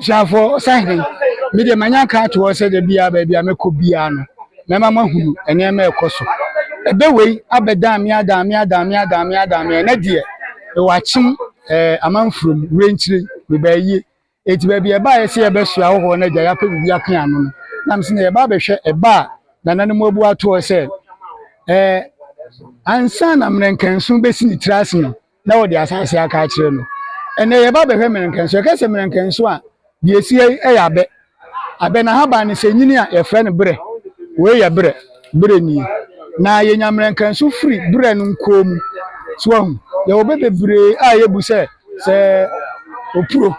Shafo sahin me de manya ka to se de bia ba bia me ko bia no me mama hunu ene me ekoso ebe wei abeda me ada na de e wachim amanfrum renchire me ba yi eti ba bia ba ye se e be so awo na gya ya pa bia kan anu no na mse na e ba be hwe e ba na nanu mo bu ato se ansa na mrenkansu besi ni trase no na wo de asase aka kire no ene ye ba be hwe mrenkansu ka se mrenkansu a de esi abe na haba ne senyini a ye frɛ ne bre we ye bre ni na ye nyamrenkansu free bre no nkom so hu ye wo be bebre a ye bu se opuro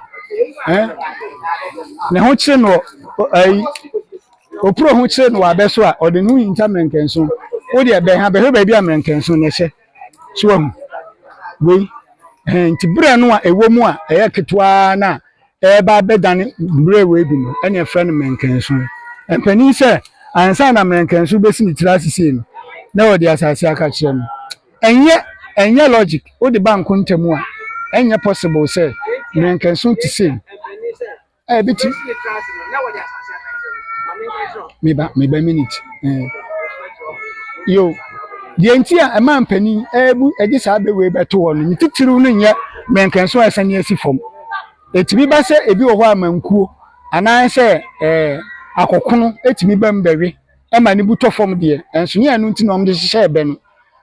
ne ho kire no opuro ho kire no abe so a ode no yinta mrenkansu wo de be ha be hwe ba bia mrenkansu ne hye so hu we nti bre no a ewo mu a eye ketwa na eba bedane bre we bi no ene frɛ no mrenkansu empani se ansa na mrenkansu besi ni trasisi no na wo de asase aka kire no enye logic wo de bank ntemu a enye possible say mrenkansu ti say biti me ba minute yo de nti a ma mpani ebu egi sa be we beto wo no ni titiru no nye mrenkansu asane asi fom etimi ba se ebi wo ho amankuo anan se akokono etimi ba mbewe ema ni buto fom de enso nya no nti no mde hye ebe no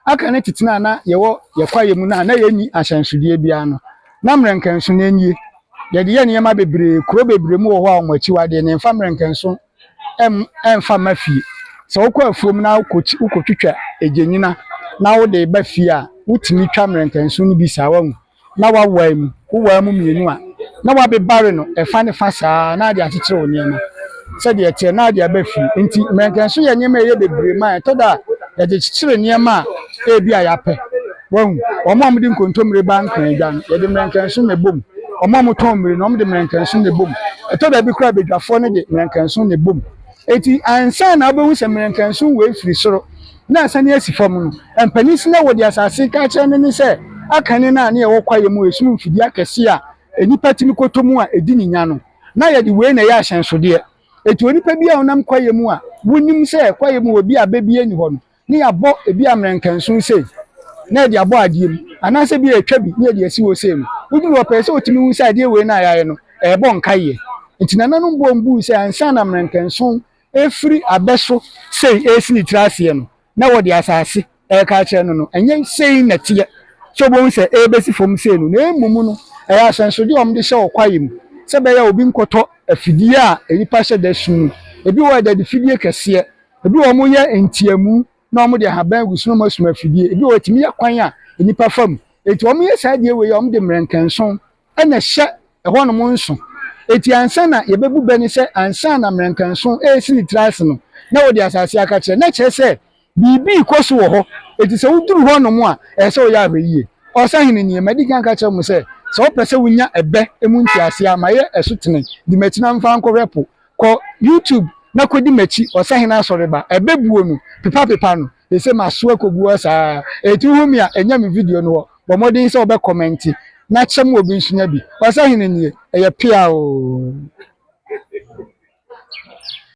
aka ne titina na yewo yekwaye mu na yenyi ahyansude bia no na mrenkansu na enyi ye de ye ne ma bebre kuro bebre mu wo ho a omachi wade ne mfa mrenkansu emfa mafie so wokɔ afuom na wokɔtwitwa egenyina na wo de ba fie a wutimi twa mrenkansu no bi sawa mu na wawa mu wowa mu mienu a na wabebare no efa ne fa saa na de akyekyere wo niema se de ete na de aba fie nti mrenkansu ye niema ye bebre ma toda ye de kyekyere niema a bi a yape wahu omo amde nkontomre bankan edwa no ye de mrenkansu ne bom omo amotomre no omde mrenkansu ne bom toda bi kura bedwafo ne de mrenkansu ne bom eti ansa na obehu se mrenkansu we firi soro na asane asi fam no empanisi na wo de asase ka kire ne se akane na ne wo kwaye mu esum mfidi akese a enipa timi kotomu a edi ni nya no na ye de we na ye ahyensode eti onipa bi a onam kwaye mu a wonim se kwaye mu obi ababi ani ho no ne yabo ebi amrenkansu se na de abo adiem anase bi etwa bi ne de asi wo se mu wodi wo pese otimi hu se ade we na ayaye no ebo nkaye enti nananu bombu se ansa na mrenkansu efiri abeso sei esi ni trase no na wo de asase ka kire no enye sei na tie so bo nse ebesi fom sei no na emumu no ya asansode om de hye okwaye mu se be ya obi nkoto afidie a enipa hye da sunu ebi wo da de fidie kese ebi wo mo ye entiamu na om de haban gusunu masuma afidie ebi wo timi ya kwan a enipa fam eti om ye saade we ya om de mrenkanso na hye ehwo no mo nso eti ansa na yebebu bani se ansa na mrenkanso esi ni trase no na wo de asase aka kire na kire se bibi koso wo ho eti se wuduru ho no mo a ese wo ya ahweye osahene ni madi kan ka kire mo se so pese wunya ebe emu ntiase amaye esutene di metina mfa nko repo ko YouTube na kodi machi osahene asoreba ebe buo no pepa no ese maso akobuo saa eti humi a enya me video no bo modin se obe comment na chem obi nsunya bi osahene ni eye pia o